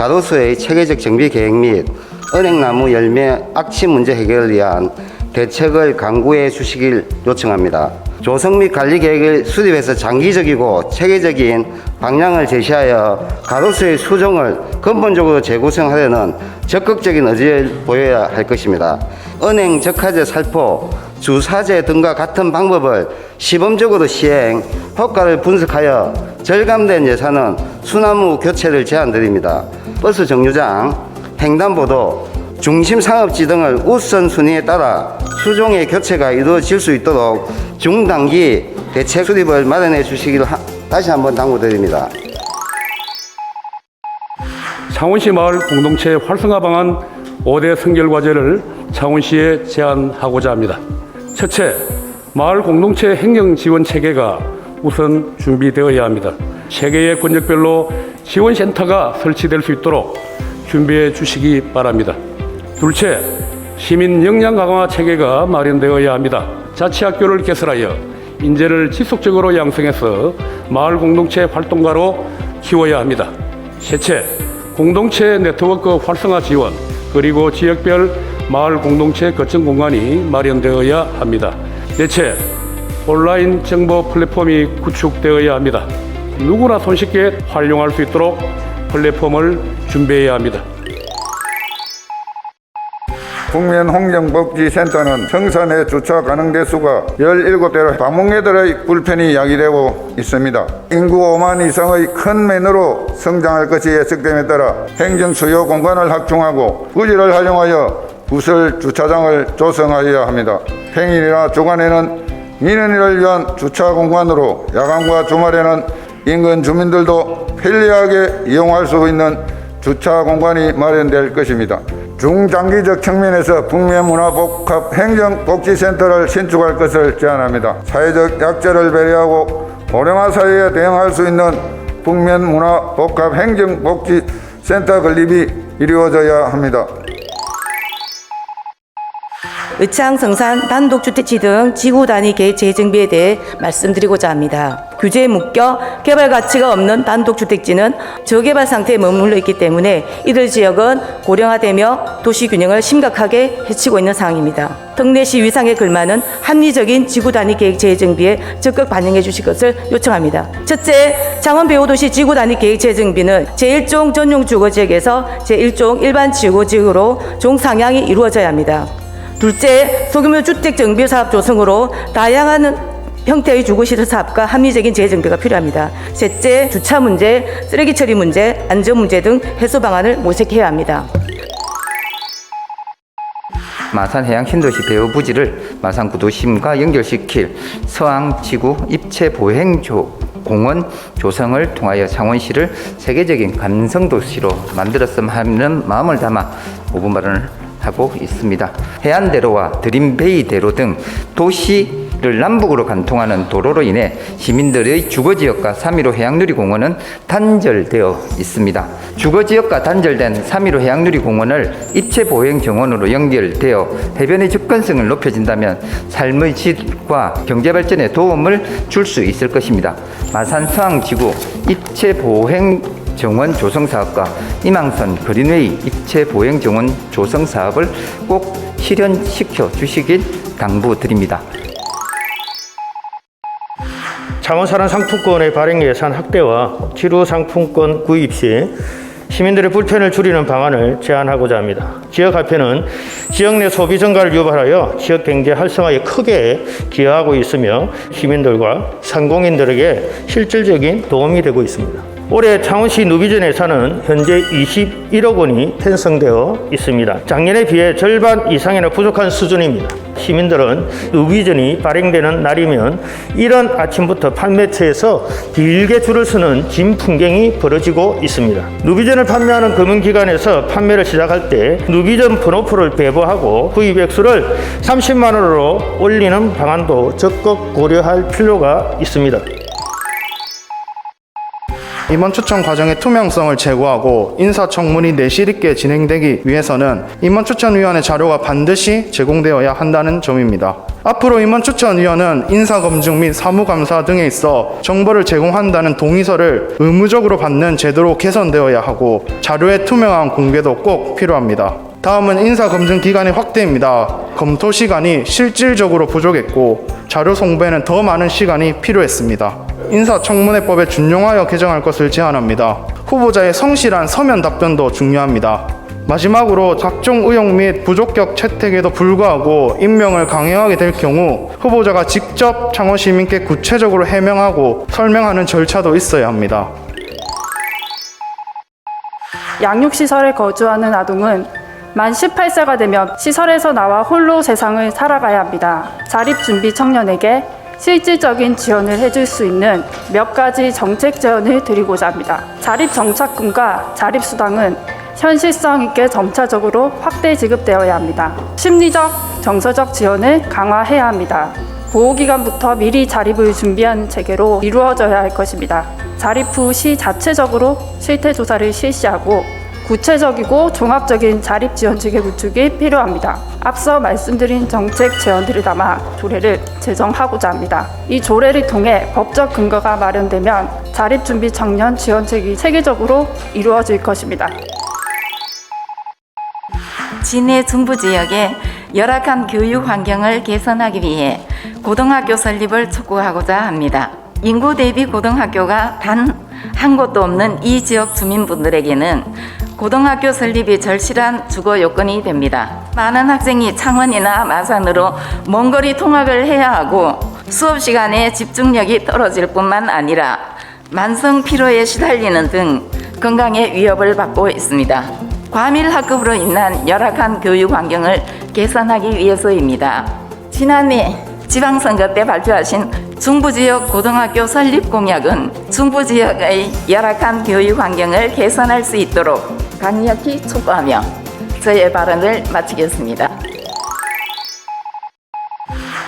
가로수의 체계적 정비 계획 및 은행나무 열매 악취 문제 해결을 위한 대책을 강구해 주시길 요청합니다. 조성 및 관리 계획을 수립해서 장기적이고 체계적인 방향을 제시하여 가로수의 수종을 근본적으로 재구성하려는 적극적인 의지를 보여야 할 것입니다. 은행 적하제 살포, 주사제 등과 같은 방법을 시범적으로 시행, 효과를 분석하여 절감된 예산은 수나무 교체를 제안드립니다. 버스 정류장, 횡단보도, 중심 상업지 등을 우선순위에 따라 수종의 교체가 이루어질 수 있도록 중단기 대책 수립을 마련해 주시기를 다시 한번 당부드립니다. 창원시 마을 공동체 활성화 방안 5대 선결 과제를 창원시에 제안하고자 합니다. 첫째, 마을 공동체 행정 지원 체계가 우선 준비되어야 합니다. 체계의 권역별로 지원센터가 설치될 수 있도록 준비해 주시기 바랍니다. 둘째, 시민 역량 강화 체계가 마련되어야 합니다. 자치학교를 개설하여 인재를 지속적으로 양성해서 마을 공동체 활동가로 키워야 합니다. 셋째, 공동체 네트워크 활성화 지원, 그리고 지역별 마을 공동체 거점 공간이 마련되어야 합니다. 넷째, 온라인 정보 플랫폼이 구축되어야 합니다. 누구나 손쉽게 활용할 수 있도록 플랫폼을 준비해야 합니다. 국민홍정복지센터는 청산의 주차 가능 대수가 17대로 방문객들의 불편이 야기되고 있습니다. 인구 5만 이상의 큰 면으로 성장할 것이 예측됨에 따라 행정 수요 공간을 확충하고 부지를 활용하여 부설 주차장을 조성하여야 합니다. 평일이나 주간에는 민원인을 위한 주차 공간으로, 야간과 주말에는 인근 주민들도 편리하게 이용할 수 있는 주차 공간이 마련될 것입니다. 중장기적 측면에서 북면문화복합행정복지센터를 신축할 것을 제안합니다. 사회적 약자를 배려하고 고령화 사회에 대응할 수 있는 북면문화복합행정복지센터 건립이 이루어져야 합니다. 의창, 성산, 단독주택지 등 지구 단위 계획 재정비에 대해 말씀드리고자 합니다. 규제에 묶여 개발 가치가 없는 단독주택지는 저개발 상태에 머물러 있기 때문에 이들 지역은 고령화되며 도시균형을 심각하게 해치고 있는 상황입니다. 특례시 위상에 걸맞는 합리적인 지구 단위 계획 재정비에 적극 반영해 주실 것을 요청합니다. 첫째, 창원 배후도시 지구 단위 계획 재정비는 제1종 전용 주거지역에서 제1종 일반 주거지역으로 종상향이 이루어져야 합니다. 둘째, 소규모 주택 정비 사업 조성으로 다양한 형태의 주거시설 사업과 합리적인 재정비가 필요합니다. 셋째, 주차 문제, 쓰레기 처리 문제, 안전 문제 등 해소 방안을 모색해야 합니다. 마산 해양 신도시 배후 부지를 마산 구도심과 연결시킬 서항지구 입체 보행 공원 조성을 통하여 창원시를 세계적인 감성도시로 만들었으면 하는 마음을 담아 5분 발언을 하고 있습니다. 해안대로와 드림베이대로 등 도시를 남북으로 관통하는 도로로 인해 시민들의 주거지역과 3.15 해양누리공원은 단절되어 있습니다. 주거지역과 단절된 3.15 해양누리공원을 입체보행정원으로 연결되어 해변의 접근성을 높여진다면 삶의 질과 경제발전에 도움을 줄 수 있을 것입니다. 마산 서항지구 입체보행 정원 조성 사업과 임항선 그린웨이 입체 보행 정원 조성 사업을 꼭 실현시켜 주시길 당부드립니다. 창원사랑 상품권의 발행 예산 확대와 지루 상품권 구입 시 시민들의 불편을 줄이는 방안을 제안하고자 합니다. 지역화폐는 지역 내 소비 증가를 유발하여 지역 경제 활성화에 크게 기여하고 있으며 시민들과 상공인들에게 실질적인 도움이 되고 있습니다. 올해 창원시 누비전 예산은 현재 21억 원이 편성되어 있습니다. 작년에 비해 절반 이상이나 부족한 수준입니다. 시민들은 누비전이 발행되는 날이면 이른 아침부터 판매처에서 길게 줄을 서는 진 풍경이 벌어지고 있습니다. 누비전을 판매하는 금융기관에서 판매를 시작할 때 누비전 번호표를 배부하고 구입 액수를 30만 원으로 올리는 방안도 적극 고려할 필요가 있습니다. 임원 추천 과정의 투명성을 제고하고 인사청문이 내실 있게 진행되기 위해서는 임원 추천위원회 자료가 반드시 제공되어야 한다는 점입니다. 앞으로 임원 추천위원은 인사검증 및 사무감사 등에 있어 정보를 제공한다는 동의서를 의무적으로 받는 제도로 개선되어야 하고 자료의 투명한 공개도 꼭 필요합니다. 다음은 인사검증 기간의 확대입니다. 검토 시간이 실질적으로 부족했고 자료 송배는 더 많은 시간이 필요했습니다. 인사청문회법에 준용하여 개정할 것을 제안합니다. 후보자의 성실한 서면 답변도 중요합니다. 마지막으로 각종 의혹 및 부적격 채택에도 불구하고 임명을 강행하게 될 경우 후보자가 직접 창원 시민께 구체적으로 해명하고 설명하는 절차도 있어야 합니다. 양육시설에 거주하는 아동은 만 18세가 되면 시설에서 나와 홀로 세상을 살아가야 합니다. 자립준비 청년에게 실질적인 지원을 해줄 수 있는 몇 가지 정책 제안을 드리고자 합니다. 자립정착금과 자립수당은 현실성 있게 점차적으로 확대 지급되어야 합니다. 심리적, 정서적 지원을 강화해야 합니다. 보호기간부터 미리 자립을 준비하는 체계로 이루어져야 할 것입니다. 자립 후 시 자체적으로 실태조사를 실시하고 구체적이고 종합적인 자립 지원 체계 구축이 필요합니다. 앞서 말씀드린 정책 제언들을 담아 조례를 제정하고자 합니다. 이 조례를 통해 법적 근거가 마련되면 자립준비 청년 지원책이 체계적으로 이루어질 것입니다. 진해 중부지역의 열악한 교육 환경을 개선하기 위해 고등학교 설립을 촉구하고자 합니다. 인구 대비 고등학교가 단 한 곳도 없는 이 지역 주민분들에게는 고등학교 설립이 절실한 주거 요건이 됩니다. 많은 학생이 창원이나 마산으로 먼 거리 통학을 해야 하고 수업 시간에 집중력이 떨어질 뿐만 아니라 만성 피로에 시달리는 등 건강에 위협을 받고 있습니다. 과밀 학급으로 인한 열악한 교육 환경을 개선하기 위해서입니다. 지난해 지방선거 때 발표하신 중부지역 고등학교 설립 공약은 중부지역의 열악한 교육 환경을 개선할 수 있도록 강력히 촉구하며 저의 발언을 마치겠습니다.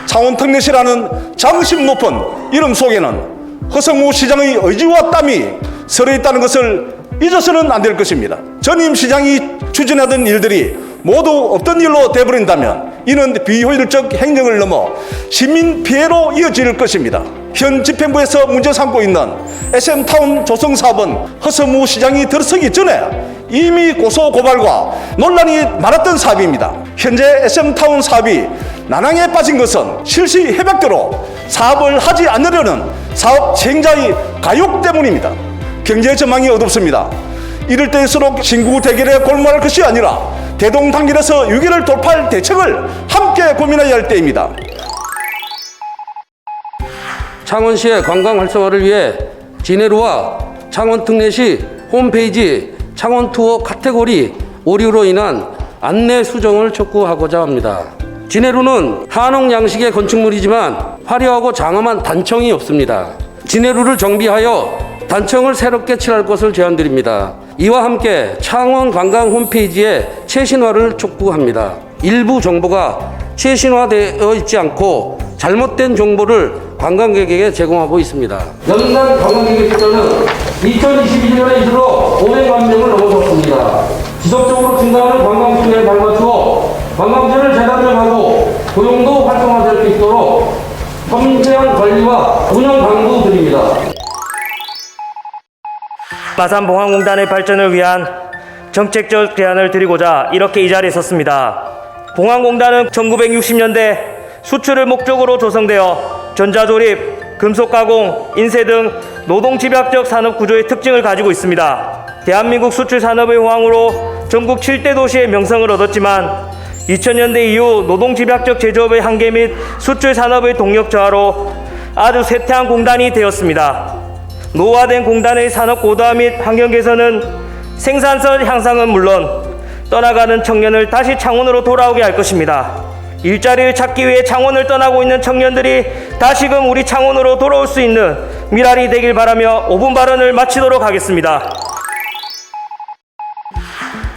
창원 특례시라는 자긍심 높은 이름 속에는 허성무 시장의 의지와 땀이 서려 있다는 것을 잊어서는 안 될 것입니다. 전임 시장이 추진하던 일들이 모두 없던 일로 돼버린다면 이는 비효율적 행정을 넘어 시민 피해로 이어질 것입니다. 현 집행부에서 문제 삼고 있는 SM타운 조성 사업은 허성무 시장이 들어서기 전에 이미 고소 고발과 논란이 많았던 사업입니다. 현재 SM타운 사업이 난항에 빠진 것은 실시 협약대로 사업을 하지 않으려는 사업 시행자의 가욕 때문입니다. 경제 전망이 어둡습니다. 이럴 때일수록 신구 대결에 골몰할 것이 아니라 대동단결해서 위기를 돌파할 대책을 함께 고민해야 할 때입니다. 창원시의 관광 활성화를 위해 진해루와 창원특례시 홈페이지 창원투어 카테고리 오류로 인한 안내 수정을 촉구하고자 합니다. 진해루는 한옥 양식의 건축물이지만 화려하고 장엄한 단청이 없습니다. 진해루를 정비하여 단청을 새롭게 칠할 것을 제안드립니다. 이와 함께 창원 관광 홈페이지의 최신화를 촉구합니다. 일부 정보가 최신화되어 있지 않고 잘못된 정보를 관광객에게 제공하고 있습니다. 연간 관광객의 숫자는 2022년에 이르러 500만 명을 넘어섰습니다. 지속적으로 증가하는 관광 수요에 발맞추어 관광지를 재단정하고 고용도 활성화될 수 있도록 섬세한 관리와 운영 강구드립니다. 마산봉항공단의 발전을 위한 정책적 제안을 드리고자 이렇게 이 자리에 섰습니다. 봉항공단은 1960년대 수출을 목적으로 조성되어 전자조립, 금속가공, 인쇄 등 노동집약적 산업 구조의 특징을 가지고 있습니다. 대한민국 수출 산업의 호황으로 전국 7대 도시의 명성을 얻었지만 2000년대 이후 노동집약적 제조업의 한계 및 수출 산업의 동력 저하로 아주 쇠퇴한 공단이 되었습니다. 노화된 공단의 산업 고도화 및 환경 개선은 생산성 향상은 물론 떠나가는 청년을 다시 창원으로 돌아오게 할 것입니다. 일자리를 찾기 위해 창원을 떠나고 있는 청년들이 다시금 우리 창원으로 돌아올 수 있는 미랄이 되길 바라며 5분 발언을 마치도록 하겠습니다.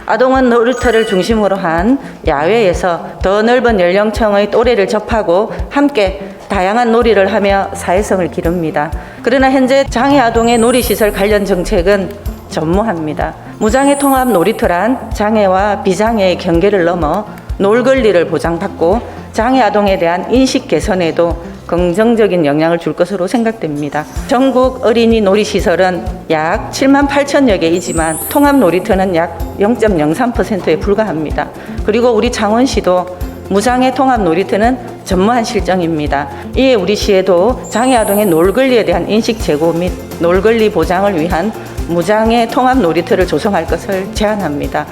아동원 놀이터를 중심으로 한 야외에서 더 넓은 연령층의 또래를 접하고 함께 다양한 놀이를 하며 사회성을 기릅니다. 그러나 현재 장애 아동의 놀이시설 관련 정책은 전무합니다. 무장애 통합 놀이터란 장애와 비장애의 경계를 넘어 놀 권리를 보장받고 장애 아동에 대한 인식 개선에도 긍정적인 영향을 줄 것으로 생각됩니다. 전국 어린이 놀이시설은 약 7만 8천여 개이지만 통합 놀이터는 약 0.03%에 불과합니다. 그리고 우리 창원시도 무장애 통합 놀이터는 전무한 실정입니다. 이에 우리 시에도 장애 아동의 놀권리에 대한 인식 제고 및 놀권리 보장을 위한 무장애 통합 놀이터를 조성할 것을 제안합니다.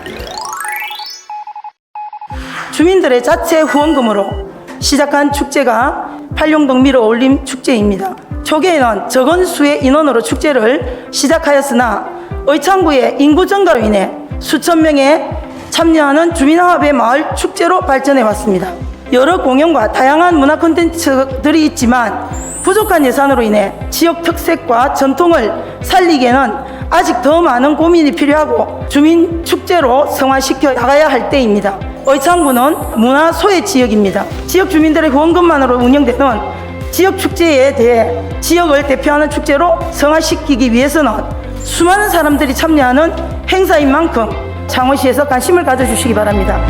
주민들의 자체 후원금으로 시작한 축제가 팔룡동 미로 올림 축제입니다. 초기에는 적은 수의 인원으로 축제를 시작하였으나 의창구의 인구 증가로 인해 수천 명의 참여하는 주민화합의 마을 축제로 발전해 왔습니다. 여러 공연과 다양한 문화 콘텐츠들이 있지만 부족한 예산으로 인해 지역 특색과 전통을 살리기에는 아직 더 많은 고민이 필요하고 주민 축제로 성화시켜 나가야 할 때입니다. 의창구는 문화 소외 지역입니다. 지역 주민들의 후원금만으로 운영되는 지역 축제에 대해 지역을 대표하는 축제로 성화시키기 위해서는 수많은 사람들이 참여하는 행사인 만큼 창원시에서 관심을 가져주시기 바랍니다.